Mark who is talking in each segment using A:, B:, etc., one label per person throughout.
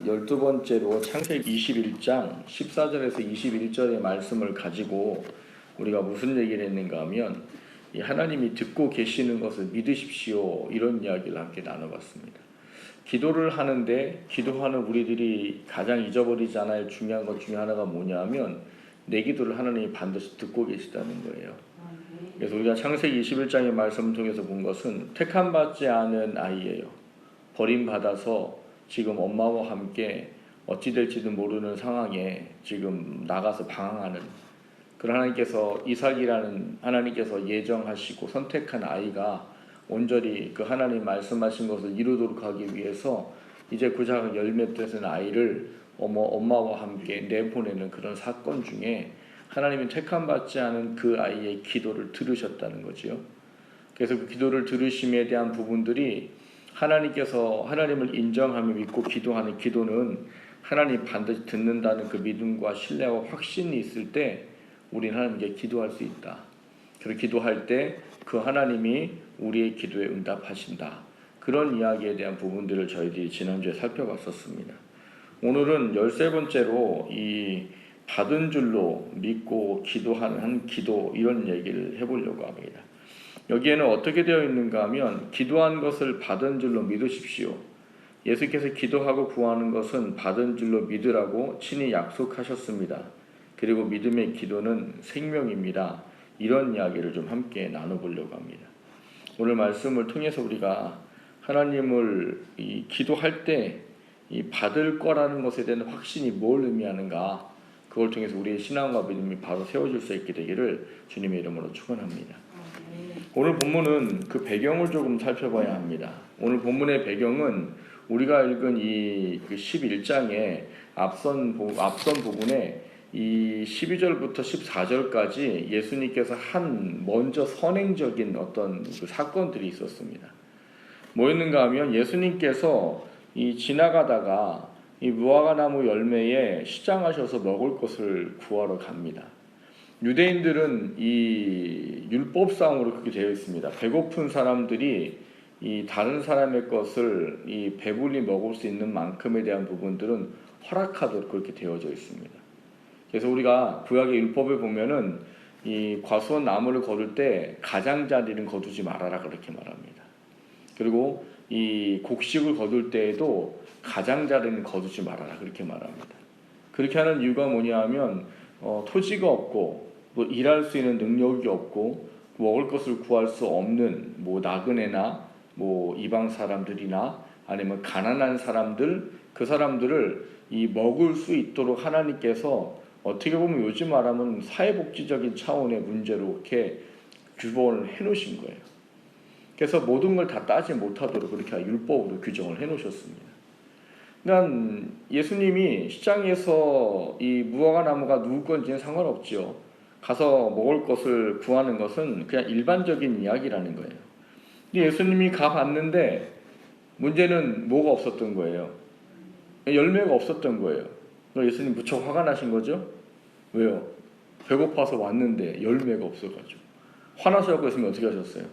A: 12번째로 창세기 21장 14절에서 21절의 말씀을 가지고 우리가 무슨 얘기를 했는가 하면 하나님이 듣고 계시는 것을 믿으십시오, 이런 이야기를 함께 나눠봤습니다. 기도를 하는데 기도하는 우리들이 가장 잊어버리지 않아야 중요한 것 중에 하나가 뭐냐 하면 내 기도를 하나님이 반드시 듣고 계시다는 거예요. 그래서 우리가 창세기 21장의 말씀을 통해서 본 것은 택함받지 않은 아이예요. 버림받아서 지금 엄마와 함께 어찌 될지도 모르는 상황에 지금 나가서 방황하는 그런 하나님께서 이삭이라는 하나님께서 예정하시고 선택한 아이가 온전히 그 하나님 말씀하신 것을 이루도록 하기 위해서 이제 그 작은 열몇 된 아이를 엄마와 함께 내보내는 그런 사건 중에 하나님이 택함받지 않은 그 아이의 기도를 들으셨다는 거지요. 그래서 그 기도를 들으심에 대한 부분들이 하나님께서 하나님을 인정하며 믿고 기도하는 기도는 하나님 반드시 듣는다는 그 믿음과 신뢰와 확신이 있을 때 우리는 하나님께 기도할 수 있다. 그리고 기도할 때 그 하나님이 우리의 기도에 응답하신다. 그런 이야기에 대한 부분들을 저희들이 지난주에 살펴봤었습니다. 오늘은 13번째로 이 받은 줄로 믿고 기도하는 기도, 이런 얘기를 해보려고 합니다. 여기에는 어떻게 되어 있는가 하면 기도한 것을 받은 줄로 믿으십시오. 예수께서 기도하고 구하는 것은 받은 줄로 믿으라고 친히 약속하셨습니다. 그리고 믿음의 기도는 생명입니다. 이런 이야기를 좀 함께 나눠보려고 합니다. 오늘 말씀을 통해서 우리가 하나님을 기도할 때 이 받을 거라는 것에 대한 확신이 뭘 의미하는가, 그걸 통해서 우리의 신앙과 믿음이 바로 세워질 수 있게 되기를 주님의 이름으로 축원합니다. 오늘 본문은 그 배경을 조금 살펴봐야 합니다. 오늘 본문의 배경은 우리가 읽은 이 11장의 앞선 부분에 이 12절부터 14절까지 예수님께서 한 먼저 선행적인 어떤 그 사건들이 있었습니다. 뭐였는가 하면 예수님께서 이 지나가다가 이 무화과 나무 열매에 시장하셔서 먹을 것을 구하러 갑니다. 유대인들은 이 율법상으로 그렇게 되어 있습니다. 배고픈 사람들이 이 다른 사람의 것을 이 배불리 먹을 수 있는 만큼에 대한 부분들은 허락하도록 그렇게 되어져 있습니다. 그래서 우리가 구약의 율법에 보면은 이 과수원 나무를 거둘 때 가장자리는 거두지 말아라, 그렇게 말합니다. 그리고 이 곡식을 거둘 때에도 가장자리는 거두지 말아라, 그렇게 말합니다. 그렇게 하는 이유가 뭐냐 하면 토지가 없고 또 일할 수 있는 능력이 없고 먹을 것을 구할 수 없는 나그네나 이방 사람들이나 아니면 가난한 사람들, 그 사람들을 이 먹을 수 있도록 하나님께서 어떻게 보면 요즘 말하면 사회복지적인 차원의 문제로 이렇게 규범을 해놓으신 거예요. 그래서 모든 걸 다 따지 못하도록 그렇게 율법으로 규정을 해놓으셨습니다. 그러니까 예수님이 시장에서 이 무화과 나무가 누구 건지는 상관없죠. 가서 먹을 것을 구하는 것은 그냥 일반적인 이야기라는 거예요. 근데 예수님이 가봤는데 문제는 뭐가 없었던 거예요? 열매가 없었던 거예요. 예수님 무척 화가 나신 거죠? 왜요? 배고파서 왔는데 열매가 없어가지고. 화나셔서 있으면 어떻게 하셨어요?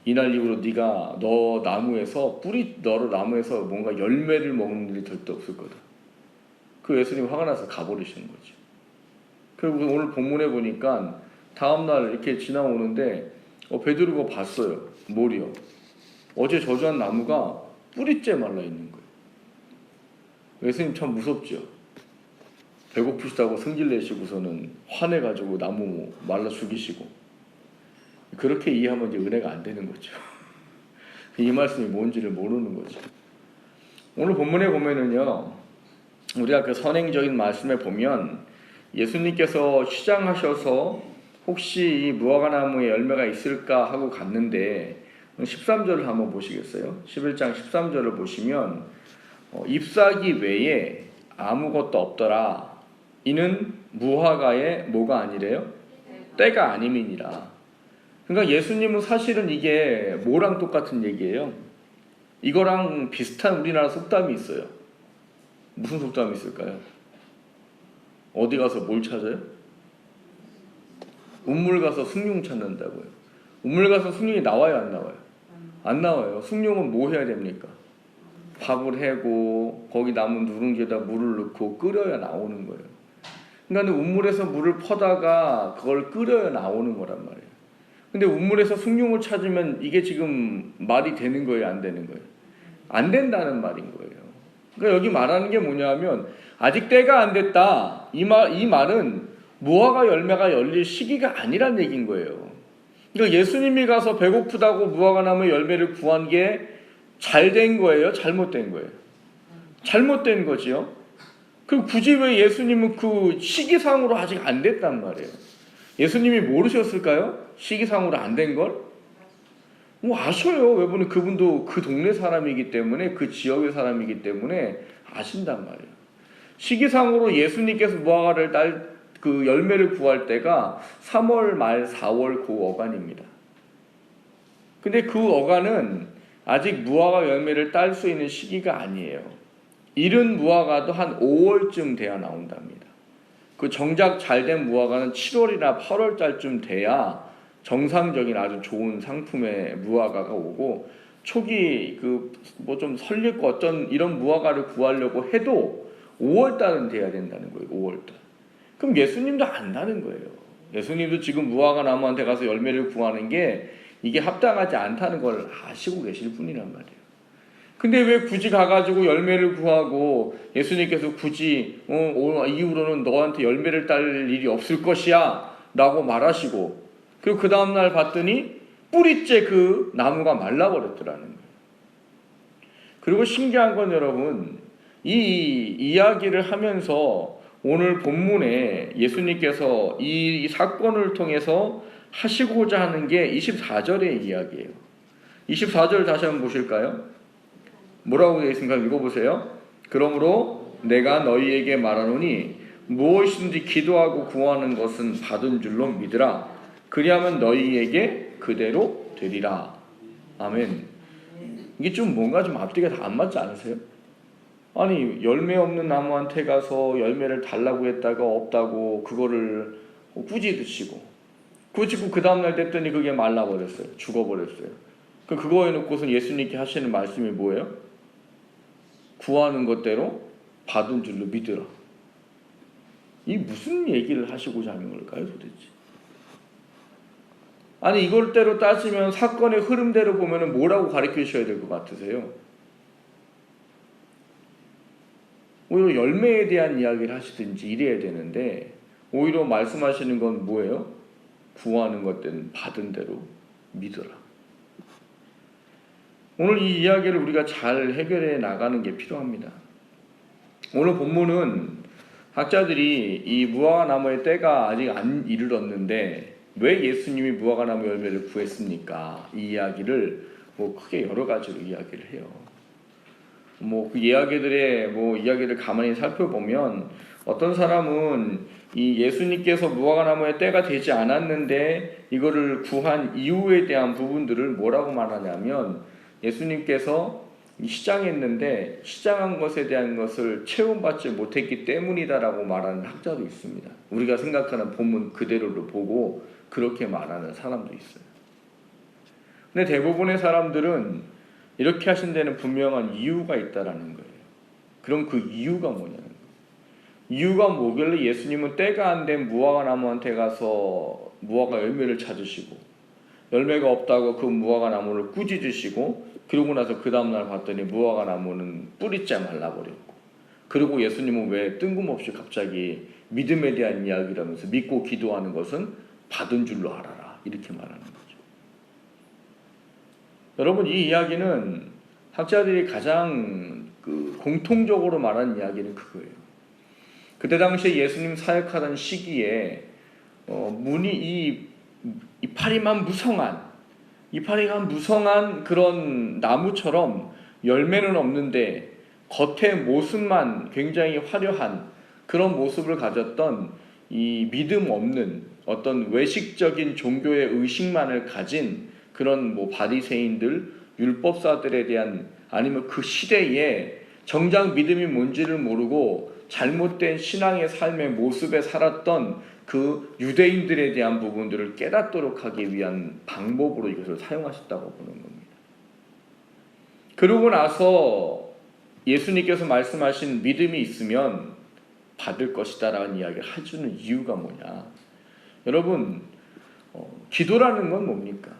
A: 이날 이후로 네가 너 나무에서 뭔가 열매를 먹는 일이 절대 없을 거다. 그 예수님 화가 나서 가버리시는 거죠. 그리고 오늘 본문에 보니까 다음날 이렇게 지나오는데 베드로가 봤어요. 뭘요? 어제 저주한 나무가 뿌리째 말라 있는 거예요. 예수님 참 무섭죠. 배고프시다고 승질내시고서는 화내가지고 나무 말라 죽이시고, 그렇게 이해하면 이제 은혜가 안 되는 거죠. 이 말씀이 뭔지를 모르는 거죠. 오늘 본문에 보면은요, 우리가 그 선행적인 말씀에 보면 예수님께서 시장하셔서 혹시 이 무화과 나무에 열매가 있을까 하고 갔는데 13절을 한번 보시겠어요? 11장 13절을 보시면 잎사귀 외에 아무것도 없더라. 이는 무화과의 뭐가 아니래요? 때가 아님이니라. 그러니까 예수님은 사실은 이게 뭐랑 똑같은 얘기예요? 이거랑 비슷한 우리나라 속담이 있어요. 무슨 속담이 있을까요? 어디 가서 뭘 찾아요? 우물 가서 숭늉 찾는다고요. 우물 가서 숭늉이 나와요, 안 나와요? 안 나와요. 숭늉은 뭐 해야 됩니까? 밥을 해고 거기 남은 누룽지에다 물을 넣고 끓여야 나오는 거예요. 그러니까 우물에서 물을 퍼다가 그걸 끓여야 나오는 거란 말이에요. 근데 우물에서 숭늉을 찾으면 이게 지금 말이 되는 거예요, 안 되는 거예요? 안 된다는 말인 거예요. 그러니까 여기 말하는 게 뭐냐면 아직 때가 안 됐다. 이 말은 무화과 열매가 열릴 시기가 아니란 얘기인 거예요. 그러니까 예수님이 가서 배고프다고 무화과 나무 열매를 구한 게 잘된 거예요? 잘못된 거예요? 잘못된 거지요. 그럼 굳이 왜 예수님은 그 시기상으로 아직 안 됐단 말이에요? 예수님이 모르셨을까요? 시기상으로 안 된 걸? 뭐 아셔요. 왜냐면 그분도 그 동네 사람이기 때문에, 그 지역의 사람이기 때문에 아신단 말이에요. 시기상으로 예수님께서 무화과를 그 열매를 구할 때가 3월 말 4월 그 어간입니다. 근데 그 어간은 아직 무화과 열매를 딸 수 있는 시기가 아니에요. 이른 무화과도 한 5월쯤 돼야 나온답니다. 그 정작 잘된 무화과는 7월이나 8월 달쯤 돼야 정상적인 아주 좋은 상품의 무화과가 오고, 초기 그 뭐 좀 설리고 어떤 이런 무화과를 구하려고 해도 5월 달은 돼야 된다는 거예요. 5월 달. 그럼 예수님도 안다는 거예요. 예수님도 지금 무화과 나무한테 가서 열매를 구하는 게 이게 합당하지 않다는 걸 아시고 계실 분이란 말이에요. 근데 왜 굳이 가가지고 열매를 구하고 예수님께서 굳이 오늘 이후로는 너한테 열매를 딸 일이 없을 것이야 라고 말하시고, 그리고 그 다음날 봤더니 뿌리째 그 나무가 말라버렸더라는 거예요. 그리고 신기한 건 여러분, 이 이야기를 하면서 오늘 본문에 예수님께서 이 사건을 통해서 하시고자 하는 게 24절의 이야기예요. 24절 다시 한번 보실까요? 뭐라고 되어 있습니까? 읽어보세요. 그러므로 내가 너희에게 말하노니 무엇이든지 기도하고 구하는 것은 받은 줄로 믿으라. 그리하면 너희에게 그대로 되리라. 아멘. 이게 좀 뭔가 좀 앞뒤가 다 안 맞지 않으세요? 아니 열매 없는 나무한테 가서 열매를 달라고 했다가 없다고 그거를 꾸짖으시고 그 다음날 됐더니 그게 말라버렸어요. 죽어버렸어요. 그거 해놓고서 예수님께 하시는 말씀이 뭐예요? 구하는 것대로 받은 줄로 믿으라. 이 무슨 얘기를 하시고자 하는 걸까요 도대체? 아니 이걸대로 따지면 사건의 흐름대로 보면 뭐라고 가르치셔야 될 것 같으세요? 오히려 열매에 대한 이야기를 하시든지 이래야 되는데 오히려 말씀하시는 건 뭐예요? 구하는 것들은 받은 대로 믿어라. 오늘 이 이야기를 우리가 잘 해결해 나가는 게 필요합니다. 오늘 본문은 학자들이 이 무화과 나무의 때가 아직 안 이르렀는데 왜 예수님이 무화과 나무 열매를 구했습니까? 이 이야기를 크게 여러 가지로 이야기를 해요. 그 이야기를 가만히 살펴보면 어떤 사람은 이 예수님께서 무화과 나무의 때가 되지 않았는데 이거를 구한 이유에 대한 부분들을 뭐라고 말하냐면 예수님께서 시장했는데 시장한 것에 대한 것을 체험받지 못했기 때문이다라고 말하는 학자도 있습니다. 우리가 생각하는 본문 그대로를 보고 그렇게 말하는 사람도 있어요. 근데 대부분의 사람들은 이렇게 하신 데는 분명한 이유가 있다라는 거예요. 그럼 그 이유가 뭐냐는 거예요. 이유가 뭐길래 예수님은 때가 안 된 무화과 나무한테 가서 무화과 열매를 찾으시고 열매가 없다고 그 무화과 나무를 꾸짖으시고 그러고 나서 그 다음날 봤더니 무화과 나무는 뿌리째 말라버렸고, 그리고 예수님은 왜 뜬금없이 갑자기 믿음에 대한 이야기를 하면서 믿고 기도하는 것은 받은 줄로 알아라 이렇게 말하는 거죠. 여러분 이 이야기는 학자들이 가장 공통적으로 말하는 이야기는 그거예요. 그때 당시에 예수님 사역하던 시기에 이파리만 무성한 그런 나무처럼 열매는 없는데 겉의 모습만 굉장히 화려한 그런 모습을 가졌던 이 믿음 없는 어떤 외식적인 종교의 의식만을 가진 그런 바리새인들, 율법사들에 대한, 아니면 그 시대에 정작 믿음이 뭔지를 모르고 잘못된 신앙의 삶의 모습에 살았던 그 유대인들에 대한 부분들을 깨닫도록 하기 위한 방법으로 이것을 사용하셨다고 보는 겁니다. 그러고 나서 예수님께서 말씀하신 믿음이 있으면 받을 것이다 라는 이야기를 해주는 이유가 뭐냐. 여러분, 기도라는 건 뭡니까?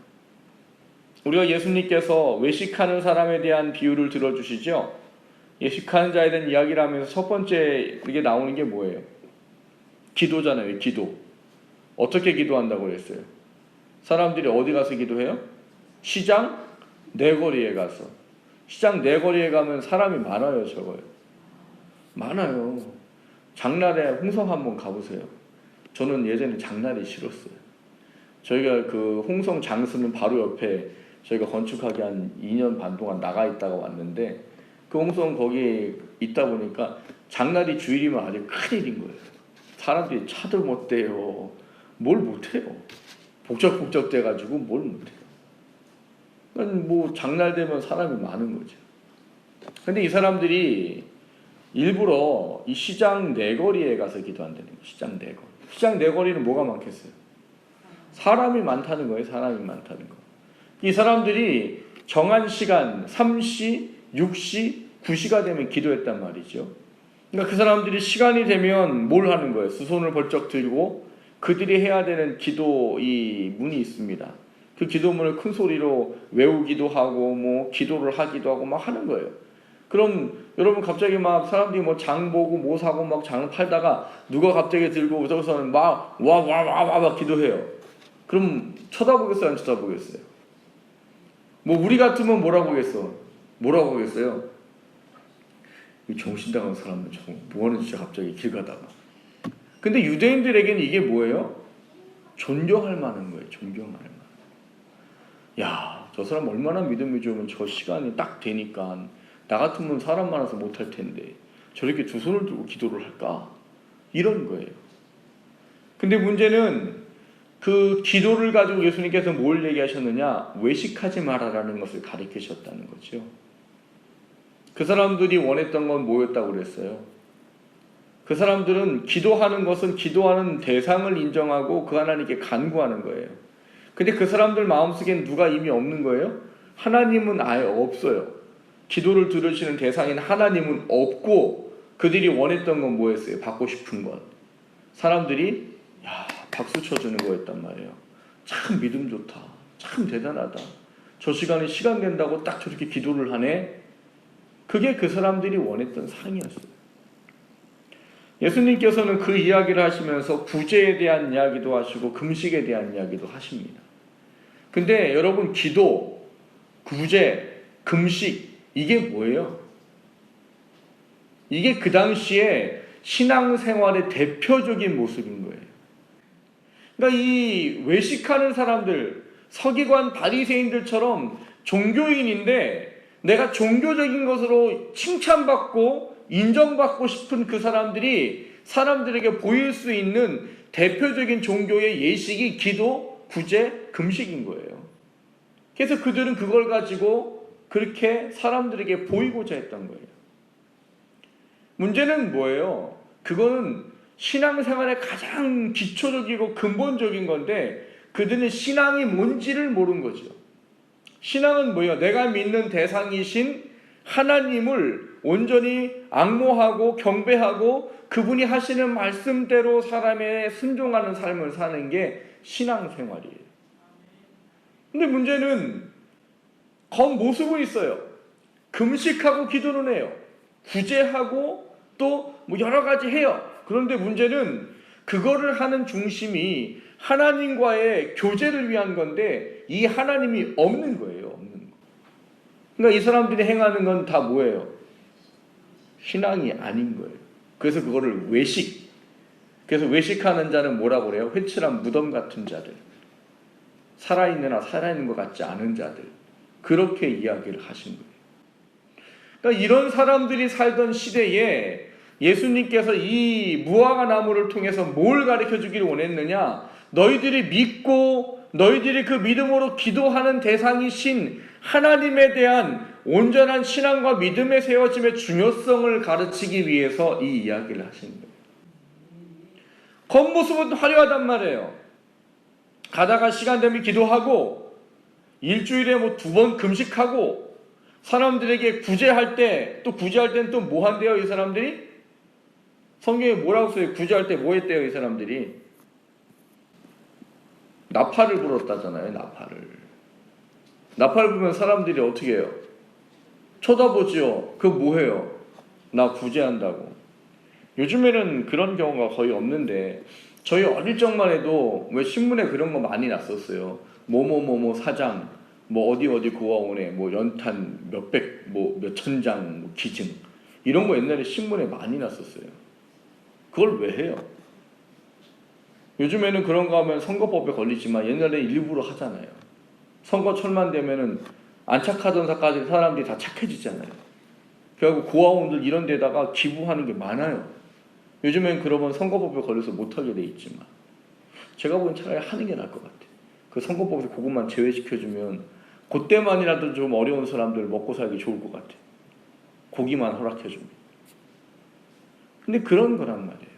A: 우리가 예수님께서 외식하는 사람에 대한 비유를 들어주시죠. 외식하는 자에 대한 이야기를 하면서 첫 번째 이게 나오는 게 뭐예요? 기도잖아요. 기도. 어떻게 기도한다고 그랬어요? 사람들이 어디 가서 기도해요? 시장 내거리에 가서. 시장 내거리에 가면 사람이 많아요, 적어요? 많아요. 장날에 홍성 한번 가보세요. 저는 예전에 장날이 싫었어요. 저희가 그 홍성 장수는 바로 옆에 저희가 건축하기 한 2년 반 동안 나가 있다가 왔는데, 그 홍성 거기에 있다 보니까 장날이 주일이면 아주 큰일인 거예요. 사람들이 차도 못 대요. 뭘 못해요. 복적복적 돼가지고 뭘 못해요. 뭐 장날 되면 사람이 많은 거죠. 근데 이 사람들이 일부러 이 시장 내거리에 가서 기도한다는 거예요. 시장 내거리. 시장 내거리는 뭐가 많겠어요? 사람이 많다는 거예요. 사람이 많다는 거. 이 사람들이 정한 시간 3시, 6시, 9시가 되면 기도했단 말이죠. 그러니까 그 사람들이 시간이 되면 뭘 하는 거예요? 두 손을 벌쩍 들고 그들이 해야 되는 기도 이 문이 있습니다. 그 기도문을 큰 소리로 외우기도 하고 뭐 기도를 하기도 하고 막 하는 거예요. 그럼 여러분 갑자기 막 사람들이 뭐 장 보고 뭐 사고 막 장 팔다가 누가 갑자기 들고 저기서는 막 와 기도해요. 그럼 쳐다보겠어요? 안 쳐다보겠어요? 뭐 우리 같으면 뭐라고 하겠어? 뭐라고 하겠어요? 이 정신 나간 사람은 저거 뭐하는 짓이야 갑자기 길 가다가. 근데 유대인들에게는 이게 뭐예요? 존경할 만한 거예요. 존경할 만한. 야, 저 사람 얼마나 믿음이 좋으면 저 시간이 딱 되니까 나 같으면 사람 많아서 못할 텐데 저렇게 두 손을 들고 기도를 할까? 이런 거예요. 근데 문제는 그 기도를 가지고 예수님께서 뭘 얘기하셨느냐? 외식하지 마라라는 것을 가르치셨다는 거죠. 그 사람들이 원했던 건 뭐였다고 그랬어요? 그 사람들은 기도하는 것은 기도하는 대상을 인정하고 그 하나님께 간구하는 거예요. 근데 그 사람들 마음속엔 누가 이미 없는 거예요? 하나님은 아예 없어요. 기도를 들으시는 대상인 하나님은 없고 그들이 원했던 건 뭐였어요? 받고 싶은 것. 사람들이 박수 쳐주는 거였단 말이에요. 참 믿음 좋다. 참 대단하다. 저 시간에 시간 된다고 딱 저렇게 기도를 하네. 그게 그 사람들이 원했던 상이었어요. 예수님께서는 그 이야기를 하시면서 구제에 대한 이야기도 하시고 금식에 대한 이야기도 하십니다. 근데 여러분 기도, 구제, 금식 이게 뭐예요? 이게 그 당시에 신앙생활의 대표적인 모습인 거예요. 그러니까 이 외식하는 사람들, 서기관 바리새인들처럼 종교인인데 내가 종교적인 것으로 칭찬받고 인정받고 싶은 그 사람들이 사람들에게 보일 수 있는 대표적인 종교의 예식이 기도, 구제, 금식인 거예요. 그래서 그들은 그걸 가지고 그렇게 사람들에게 보이고자 했던 거예요. 문제는 뭐예요? 그거는 신앙생활의 가장 기초적이고 근본적인 건데 그들은 신앙이 뭔지를 모르는 거죠. 신앙은 뭐예요? 내가 믿는 대상이신 하나님을 온전히 앙모하고 경배하고 그분이 하시는 말씀대로 사람의 순종하는 삶을 사는 게 신앙생활이에요. 근데 문제는 겉모습은 있어요. 금식하고 기도는 해요. 구제하고 또 뭐 여러 가지 해요. 그런데 문제는 그거를 하는 중심이 하나님과의 교제를 위한 건데 이 하나님이 없는 거예요. 없는 거. 그러니까 이 사람들이 행하는 건 다 뭐예요? 신앙이 아닌 거예요. 그래서 그거를 외식. 그래서 외식하는 자는 뭐라고 그래요? 회칠한 무덤 같은 자들. 살아있느나 살아있는 것 같지 않은 자들. 그렇게 이야기를 하신 거예요. 그러니까 이런 사람들이 살던 시대에 예수님께서 이 무화과 나무를 통해서 뭘 가르쳐 주기를 원했느냐? 너희들이 믿고 너희들이 그 믿음으로 기도하는 대상이신 하나님에 대한 온전한 신앙과 믿음의 세워짐의 중요성을 가르치기 위해서 이 이야기를 하신 거예요. 겉모습은 화려하단 말이에요. 가다가 시간 되면 기도하고 일주일에 뭐 2번 금식하고 사람들에게 구제할 때, 또 구제할 때는 또 뭐 한대요, 이 사람들이? 성경에 뭐라고 써요? 구제할 때 뭐 했대요, 이 사람들이? 나팔을 불었다잖아요, 나팔을. 나팔 불면 사람들이 어떻게 해요? 쳐다보지요. 그거 뭐 해요? 나 구제한다고. 요즘에는 그런 경우가 거의 없는데, 저희 어릴 적만 해도 왜 신문에 그런 거 많이 났었어요. 뭐뭐뭐뭐 사장, 뭐 어디 고아원에 뭐 연탄 몇백, 뭐 몇천 장, 뭐 기증. 이런 거 옛날에 신문에 많이 났었어요. 그걸 왜 해요? 요즘에는 그런 거 하면 선거법에 걸리지만 옛날에 일부러 하잖아요. 선거철만 되면은 안 착하던 사람들이 다 착해지잖아요. 그래갖고 고아원들 이런 데다가 기부하는 게 많아요. 요즘엔 그러면 선거법에 걸려서 못하게 돼 있지만 제가 보기엔 차라리 하는 게 나을 것 같아요. 그 선거법에서 그것만 제외시켜주면 그때만이라도 좀 어려운 사람들 먹고 살기 좋을 것 같아요. 고기만 허락해주면. 근데 그런 거란 말이에요.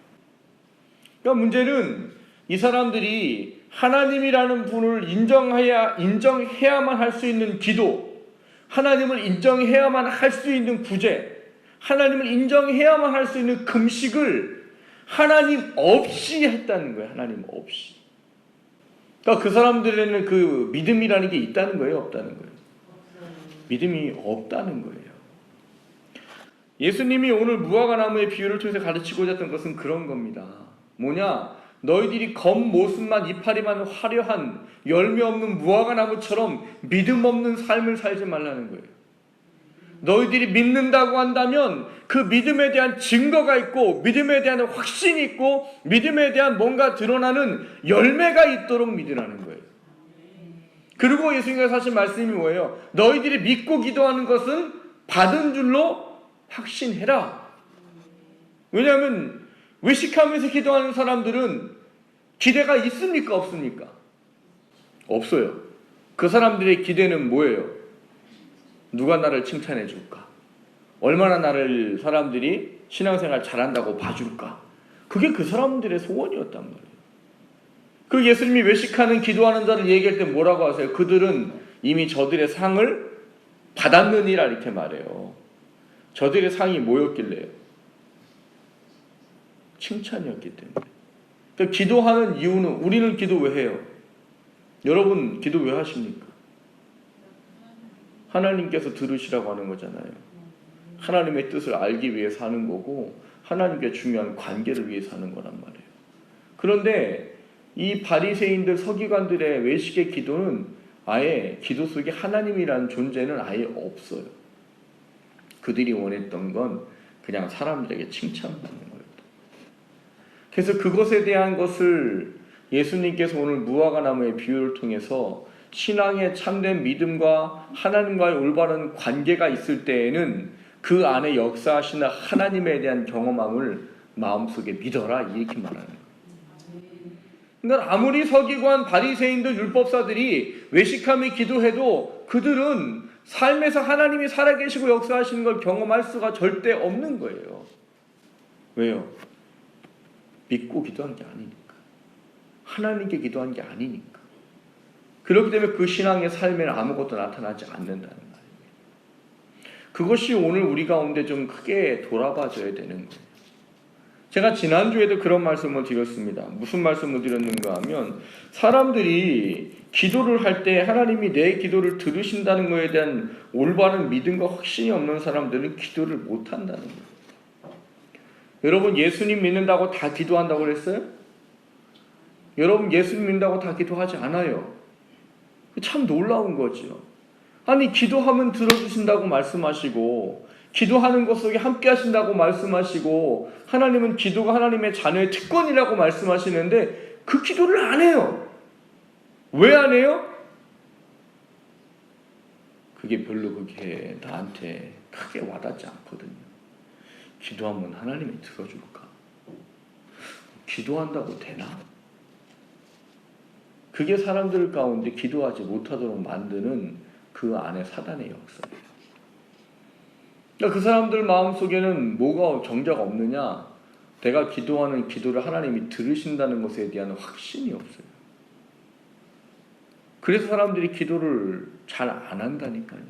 A: 그러니까 문제는 이 사람들이 하나님이라는 분을 인정해야만 할 수 있는 기도, 하나님을 인정해야만 할 수 있는 구제, 하나님을 인정해야만 할 수 있는 금식을 하나님 없이 했다는 거예요. 하나님 없이. 그러니까 그 사람들에는 그 믿음이라는 게 있다는 거예요, 없다는 거예요? 믿음이 없다는 거예요. 예수님이 오늘 무화과 나무의 비유를 통해서 가르치고자 했던 것은 그런 겁니다. 뭐냐? 너희들이 겉모습만 이파리만 화려한 열매 없는 무화과 나무처럼 믿음 없는 삶을 살지 말라는 거예요. 너희들이 믿는다고 한다면 그 믿음에 대한 증거가 있고 믿음에 대한 확신이 있고 믿음에 대한 뭔가 드러나는 열매가 있도록 믿으라는 거예요. 그리고 예수님께서 하신 말씀이 뭐예요? 너희들이 믿고 기도하는 것은 받은 줄로 확신해라. 왜냐하면 외식하면서 기도하는 사람들은 기대가 있습니까? 없습니까? 없어요. 그 사람들의 기대는 뭐예요? 누가 나를 칭찬해 줄까? 얼마나 나를 사람들이 신앙생활 잘한다고 봐줄까? 그게 그 사람들의 소원이었단 말이에요. 그 예수님이 외식하는 기도하는 자를 얘기할 때 뭐라고 하세요? 그들은 이미 저들의 상을 받았느니라 이렇게 말해요. 저들의 상이 뭐였길래요? 칭찬이었기 때문에. 그러니까 기도하는 이유는 우리는 기도 왜 해요? 여러분 기도 왜 하십니까? 하나님께서 들으시라고 하는 거잖아요. 하나님의 뜻을 알기 위해서 하는 거고 하나님께 중요한 관계를 위해서 하는 거란 말이에요. 그런데 이 바리새인들 서기관들의 외식의 기도는 아예 기도 속에 하나님이라는 존재는 아예 없어요. 그들이 원했던 건 그냥 사람들에게 칭찬받는 거예요. 그래서 그것에 대한 것을 예수님께서 오늘 무화과 나무의 비유를 통해서 신앙의 참된 믿음과 하나님과의 올바른 관계가 있을 때에는 그 안에 역사하시는 하나님에 대한 경험함을 마음속에 믿어라 이렇게 말하는 거예요. 그러니까 아무리 서기관 바리새인들 율법사들이 외식하며 기도해도 그들은 삶에서 하나님이 살아계시고 역사하시는 걸 경험할 수가 절대 없는 거예요. 왜요? 믿고 기도한 게 아니니까. 하나님께 기도한 게 아니니까. 그렇기 때문에 그 신앙의 삶에는 아무것도 나타나지 않는다는 말입니다. 그것이 오늘 우리 가운데 좀 크게 돌아봐줘야 되는 거예요. 제가 지난주에도 그런 말씀을 드렸습니다. 무슨 말씀을 드렸는가 하면 사람들이 기도를 할 때 하나님이 내 기도를 들으신다는 것에 대한 올바른 믿음과 확신이 없는 사람들은 기도를 못한다는 거예요. 여러분 예수님 믿는다고 다 기도한다고 그랬어요? 여러분 예수님 믿는다고 다 기도하지 않아요. 참 놀라운 거죠. 아니 기도하면 들어주신다고 말씀하시고 기도하는 것 속에 함께 하신다고 말씀하시고 하나님은 기도가 하나님의 자녀의 특권이라고 말씀하시는데 그 기도를 안 해요. 왜 안 해요? 그게 별로 그게 나한테 크게 와닿지 않거든요. 기도하면 하나님이 들어줄까? 기도한다고 되나? 그게 사람들 가운데 기도하지 못하도록 만드는 그 안에 사단의 역사예요. 그러니까 그 사람들 마음속에는 뭐가 정작 없느냐? 내가 기도하는 기도를 하나님이 들으신다는 것에 대한 확신이 없어요. 그래서 사람들이 기도를 잘 안 한다니까요.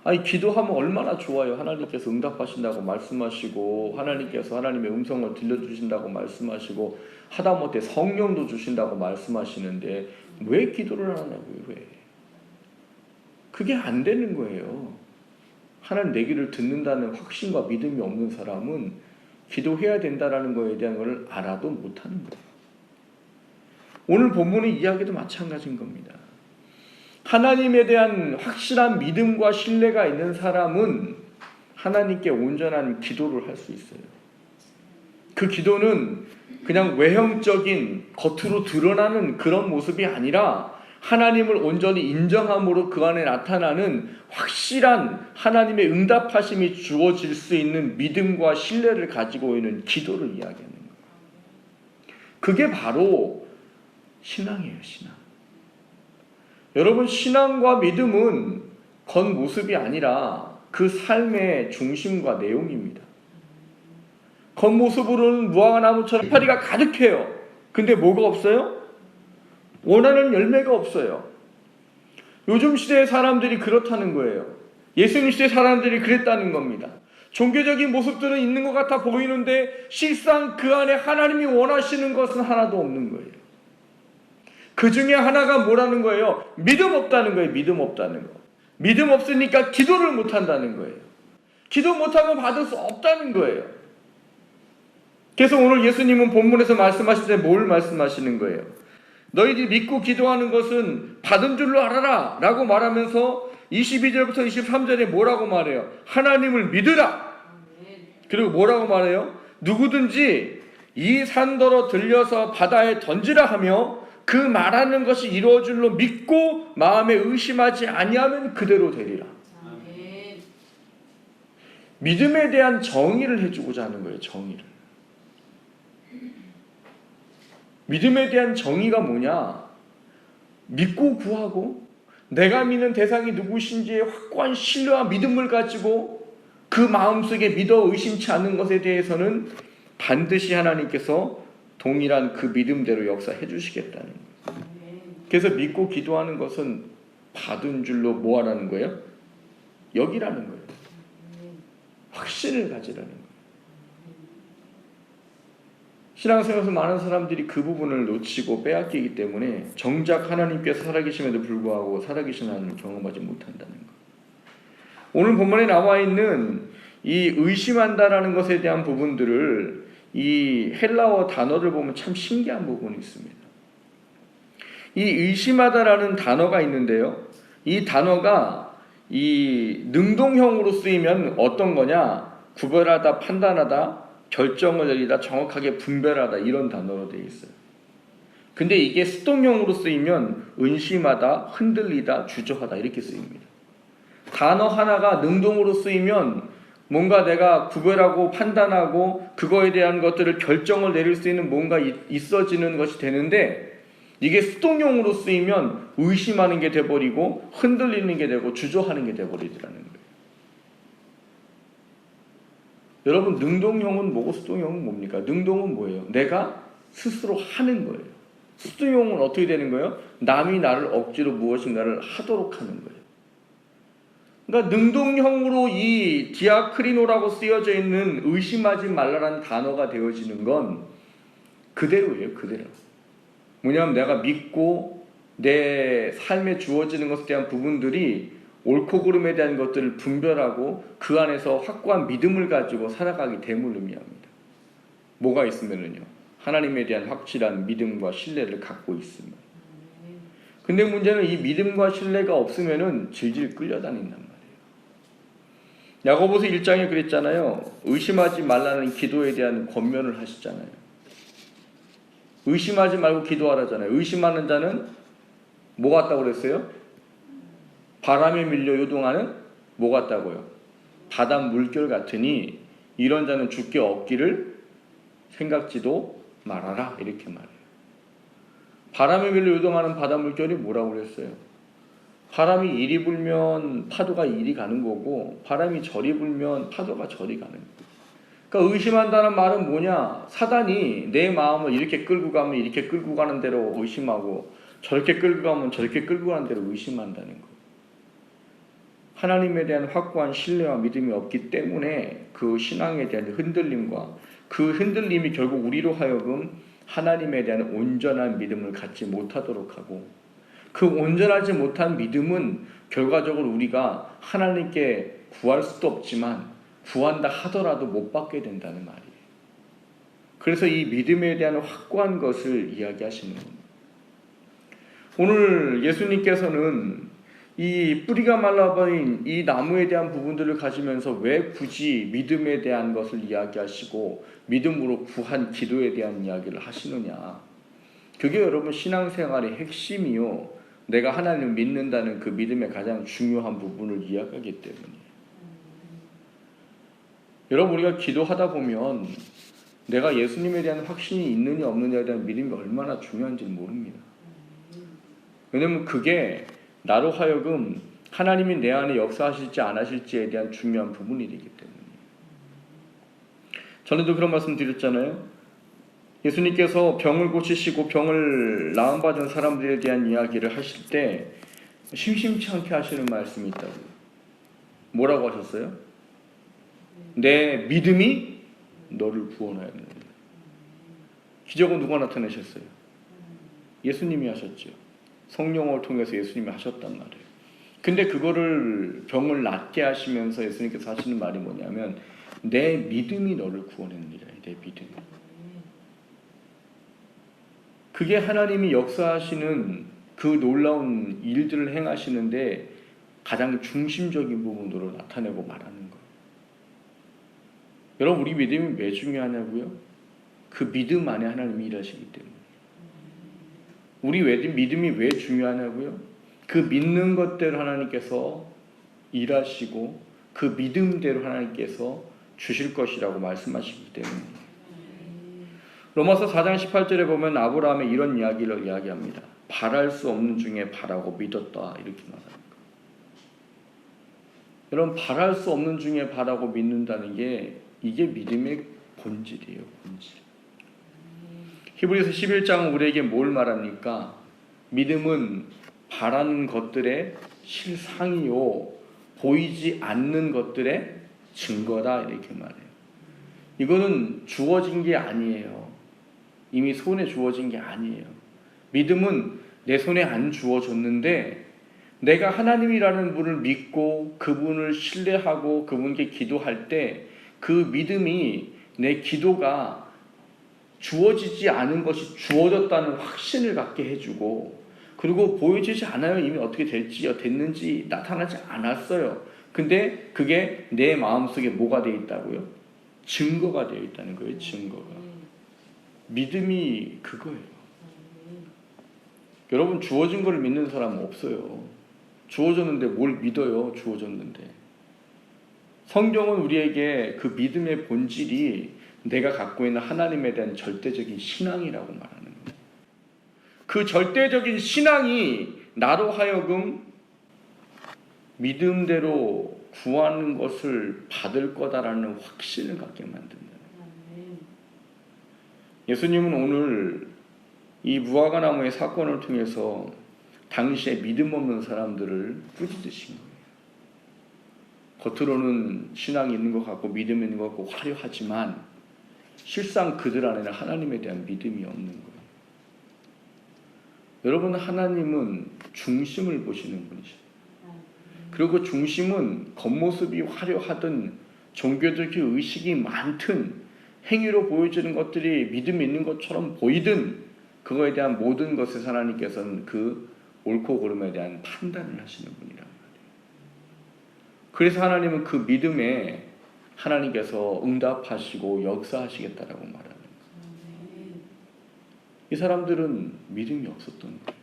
A: 아니 기도하면 얼마나 좋아요. 하나님께서 응답하신다고 말씀하시고 하나님께서 하나님의 음성을 들려주신다고 말씀하시고 하다못해 성령도 주신다고 말씀하시는데 왜 기도를 안 하냐고요. 왜? 그게 안 되는 거예요. 하나님 내 기도를 듣는다는 확신과 믿음이 없는 사람은 기도해야 된다는 거에 대한 걸 알아도 못하는 거예요. 오늘 본문의 이야기도 마찬가지인 겁니다. 하나님에 대한 확실한 믿음과 신뢰가 있는 사람은 하나님께 온전한 기도를 할 수 있어요. 그 기도는 그냥 외형적인 겉으로 드러나는 그런 모습이 아니라 하나님을 온전히 인정함으로 그 안에 나타나는 확실한 하나님의 응답하심이 주어질 수 있는 믿음과 신뢰를 가지고 있는 기도를 이야기하는 거예요. 그게 바로 신앙이에요. 신앙. 여러분, 신앙과 믿음은 겉모습이 아니라 그 삶의 중심과 내용입니다. 겉모습으로는 무화과나무처럼 파리가 가득해요. 근데 뭐가 없어요? 원하는 열매가 없어요. 요즘 시대의 사람들이 그렇다는 거예요. 예수님 시대 사람들이 그랬다는 겁니다. 종교적인 모습들은 있는 것 같아 보이는데 실상 그 안에 하나님이 원하시는 것은 하나도 없는 거예요. 그 중에 하나가 뭐라는 거예요? 믿음 없다는 거예요. 믿음 없다는 거. 믿음 없으니까 기도를 못한다는 거예요. 기도 못하면 받을 수 없다는 거예요. 그래서 오늘 예수님은 본문에서 말씀하실 때 뭘 말씀하시는 거예요? 너희들이 믿고 기도하는 것은 받은 줄로 알아라 라고 말하면서 22절부터 23절에 뭐라고 말해요? 하나님을 믿으라. 그리고 뭐라고 말해요? 누구든지 이 산더러 들려서 바다에 던지라 하며 그 말하는 것이 이루어질 줄로 믿고 마음에 의심하지 아니하면 그대로 되리라. 믿음에 대한 정의를 해주고자 하는 거예요. 정의를. 믿음에 대한 정의가 뭐냐? 믿고 구하고 내가 믿는 대상이 누구신지에 확고한 신뢰와 믿음을 가지고 그 마음속에 믿어 의심치 않는 것에 대해서는 반드시 하나님께서 동일한 그 믿음대로 역사해 주시겠다는 거예요. 그래서 믿고 기도하는 것은 받은 줄로 뭐 하라는 거예요? 여기라는 거예요. 확신을 가지라는 거예요. 신앙생활에서 많은 사람들이 그 부분을 놓치고 빼앗기기 때문에 정작 하나님께서 살아계심에도 불구하고 살아계신 하나님을 경험하지 못한다는 거예요. 오늘 본문에 나와 있는 이 의심한다라는 것에 대한 부분들을 이 헬라어 단어를 보면 참 신기한 부분이 있습니다. 이 의심하다라는 단어가 있는데요. 이 단어가 이 능동형으로 쓰이면 어떤 거냐? 구별하다, 판단하다, 결정을 내리다, 정확하게 분별하다 이런 단어로 되어 있어요. 근데 이게 수동형으로 쓰이면 의심하다, 흔들리다, 주저하다 이렇게 쓰입니다. 단어 하나가 능동으로 쓰이면 뭔가 내가 구별하고 판단하고 그거에 대한 것들을 결정을 내릴 수 있는 뭔가 있어지는 것이 되는데 이게 수동형으로 쓰이면 의심하는 게 돼버리고 흔들리는 게 되고 주저하는 게 돼버리더라는 거예요. 여러분, 능동형은 뭐고 수동형은 뭡니까? 능동은 뭐예요? 내가 스스로 하는 거예요. 수동형은 어떻게 되는 거예요? 남이 나를 억지로 무엇인가를 하도록 하는 거예요. 그러니까 능동형으로 이 디아크리노라고 쓰여져 있는 의심하지 말라라는 단어가 되어지는 건 그대로예요. 그대로. 뭐냐면 내가 믿고 내 삶에 주어지는 것에 대한 부분들이 옳고 그름에 대한 것들을 분별하고 그 안에서 확고한 믿음을 가지고 살아가기 때문을 의미합니다. 뭐가 있으면은요? 하나님에 대한 확실한 믿음과 신뢰를 갖고 있으면. 근데 문제는 이 믿음과 신뢰가 없으면은 질질 끌려다닌단 말이에요. 야고보서 1장에 그랬잖아요. 의심하지 말라는 기도에 대한 권면을 하시잖아요. 의심하지 말고 기도하라잖아요. 의심하는 자는 뭐 같다고 그랬어요? 바람에 밀려 요동하는 뭐 같다고요? 바다 물결 같으니 이런 자는 주께 얻기를 생각지도 말아라 이렇게 말해요. 바람에 밀려 요동하는 바다 물결이 뭐라고 그랬어요? 바람이 이리 불면 파도가 이리 가는 거고 바람이 저리 불면 파도가 저리 가는 거예요. 그러니까 의심한다는 말은 뭐냐? 사단이 내 마음을 이렇게 끌고 가면 이렇게 끌고 가는 대로 의심하고 저렇게 끌고 가면 저렇게 끌고 가는 대로 의심한다는 거예요. 하나님에 대한 확고한 신뢰와 믿음이 없기 때문에 그 신앙에 대한 흔들림과 그 흔들림이 결국 우리로 하여금 하나님에 대한 온전한 믿음을 갖지 못하도록 하고, 그 온전하지 못한 믿음은 결과적으로 우리가 하나님께 구할 수도 없지만 구한다 하더라도 못 받게 된다는 말이에요. 그래서 이 믿음에 대한 확고한 것을 이야기하시는 겁니다. 오늘 예수님께서는 이 뿌리가 말라버린 이 나무에 대한 부분들을 가지면서 왜 굳이 믿음에 대한 것을 이야기하시고 믿음으로 구한 기도에 대한 이야기를 하시느냐. 그게 여러분 신앙생활의 핵심이요, 내가 하나님을 믿는다는 그 믿음의 가장 중요한 부분을 이야기하기 때문이에요. 여러분, 우리가 기도하다 보면 내가 예수님에 대한 확신이 있느냐 없느냐에 대한 믿음이 얼마나 중요한지는 모릅니다. 왜냐면 그게 나로 하여금 하나님이 내 안에 역사하실지 안 하실지에 대한 중요한 부분이 되기 때문이에요. 전에도 그런 말씀 드렸잖아요. 예수님께서 병을 고치시고 병을 나음받은 사람들에 대한 이야기를 하실 때 심심치 않게 하시는 말씀이 있다고요. 뭐라고 하셨어요? 내 믿음이 너를 구원하였느니라. 기적은 누가 나타내셨어요? 예수님이 하셨죠. 성령을 통해서 예수님이 하셨단 말이에요. 근데 그거를 병을 낫게 하시면서 예수님께서 하시는 말이 뭐냐면 내 믿음이 너를 구원했느니라. 내 믿음이. 그게 하나님이 역사하시는 그 놀라운 일들을 행하시는데 가장 중심적인 부분으로 나타내고 말하는 거예요. 여러분, 우리 믿음이 왜 중요하냐고요? 그 믿음 안에 하나님이 일하시기 때문에. 우리 믿음이 왜 중요하냐고요? 그 믿는 것대로 하나님께서 일하시고 그 믿음대로 하나님께서 주실 것이라고 말씀하시기 때문에. 로마서 4장 18절에 보면 아브라함의 이런 이야기를 이야기합니다. 바랄 수 없는 중에 바라고 믿었다, 이렇게 말합니다. 여러분, 바랄 수 없는 중에 바라고 믿는다는 게 이게 믿음의 본질이에요. 본질. 히브리서 11장은 우리에게 뭘 말합니까? 믿음은 바라는 것들의 실상이요, 보이지 않는 것들의 증거다, 이렇게 말해요. 이거는 주어진 게 아니에요. 이미 손에 주어진 게 아니에요. 믿음은 내 손에 안 주어졌는데 내가 하나님이라는 분을 믿고 그분을 신뢰하고 그분께 기도할 때 그 믿음이 내 기도가 주어지지 않은 것이 주어졌다는 확신을 갖게 해주고, 그리고 보여지지 않아요. 이미 어떻게 됐는지 나타나지 않았어요. 근데 그게 내 마음속에 뭐가 되어 있다고요? 증거가 되어 있다는 거예요. 증거가. 믿음이 그거예요. 여러분, 주어진 걸 믿는 사람은 없어요. 주어졌는데 뭘 믿어요? 주어졌는데. 성경은 우리에게 그 믿음의 본질이 내가 갖고 있는 하나님에 대한 절대적인 신앙이라고 말하는 거예요. 그 절대적인 신앙이 나로 하여금 믿음대로 구하는 것을 받을 거다라는 확신을 갖게 만든다. 예수님은 오늘 이 무화과나무의 사건을 통해서 당시에 믿음 없는 사람들을 꾸짖으신 거예요. 겉으로는 신앙이 있는 것 같고 믿음이 있는 것 같고 화려하지만 실상 그들 안에는 하나님에 대한 믿음이 없는 거예요. 여러분, 하나님은 중심을 보시는 분이시죠. 그리고 그 중심은 겉모습이 화려하든 종교적인 의식이 많든 행위로 보여지는 것들이 믿음이 있는 것처럼 보이든 그거에 대한 모든 것에서 하나님께서는 그 옳고 그름에 대한 판단을 하시는 분이란 말이에요. 그래서 하나님은 그 믿음에 하나님께서 응답하시고 역사하시겠다라고 말하는 거예요. 이 사람들은 믿음이 없었던 거예요.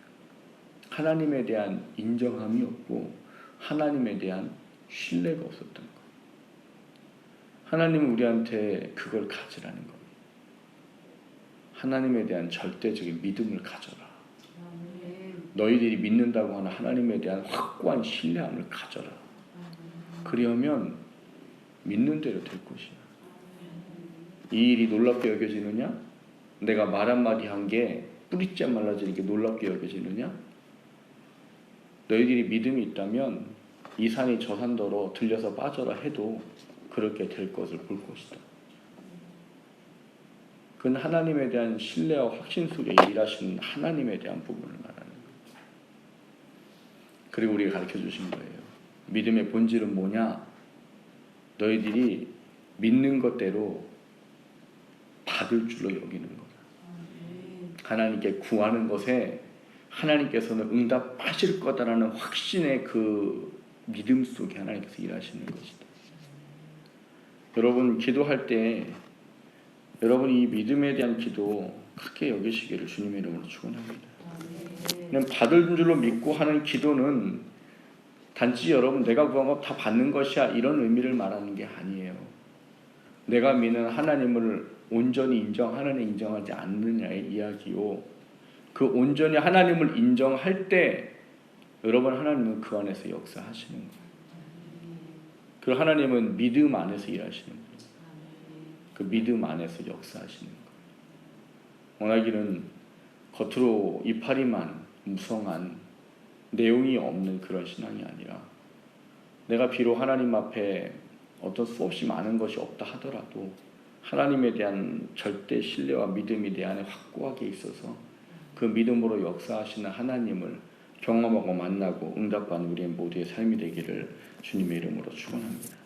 A: 하나님에 대한 인정함이 없고 하나님에 대한 신뢰가 없었던 거예요. 하나님은 우리한테 그걸 가지라는 겁니다. 하나님에 대한 절대적인 믿음을 가져라. 너희들이 믿는다고 하는 하나님에 대한 확고한 신뢰함을 가져라. 그러면 믿는 대로 될 것이야. 이 일이 놀랍게 여겨지느냐? 내가 말 한마디 한 게 뿌리째 말라지는 게 놀랍게 여겨지느냐? 너희들이 믿음이 있다면 이 산이 저 산더러 들려서 빠져라 해도 그렇게 될 것을 볼 것이다. 그건 하나님에 대한 신뢰와 확신 속에 일하시는 하나님에 대한 부분을 말하는 거예요. 그리고 우리가 가르쳐 주신 거예요. 믿음의 본질은 뭐냐? 너희들이 믿는 것대로 받을 줄로 여기는 거다. 하나님께 구하는 것에 하나님께서는 응답하실 거다라는 확신의 그 믿음 속에 하나님께서 일하시는 것이다. 여러분 기도할 때 여러분이 이 믿음에 대한 기도 크게 여기시기를 주님의 이름으로 축원합니다. 그냥 받을 줄로 믿고 하는 기도는 단지 여러분 내가 구한 거 다 받는 것이야 이런 의미를 말하는 게 아니에요. 내가 믿는 하나님을 온전히 인정하느냐 인정하지 않느냐의 이야기요. 그 온전히 하나님을 인정할 때 여러분 하나님은 그 안에서 역사하시는 거예요. 그 하나님은 믿음 안에서 일하시는 거예요. 그 믿음 안에서 역사하시는 거예요. 원하기는 겉으로 이파리만 무성한 내용이 없는 그런 신앙이 아니라 내가 비록 하나님 앞에 어떤 수없이 많은 것이 없다 하더라도 하나님에 대한 절대 신뢰와 믿음이 내 안에 확고하게 있어서 그 믿음으로 역사하시는 하나님을 경험하고 만나고 응답받는 우리의 모두의 삶이 되기를 주님의 이름으로 축원합니다.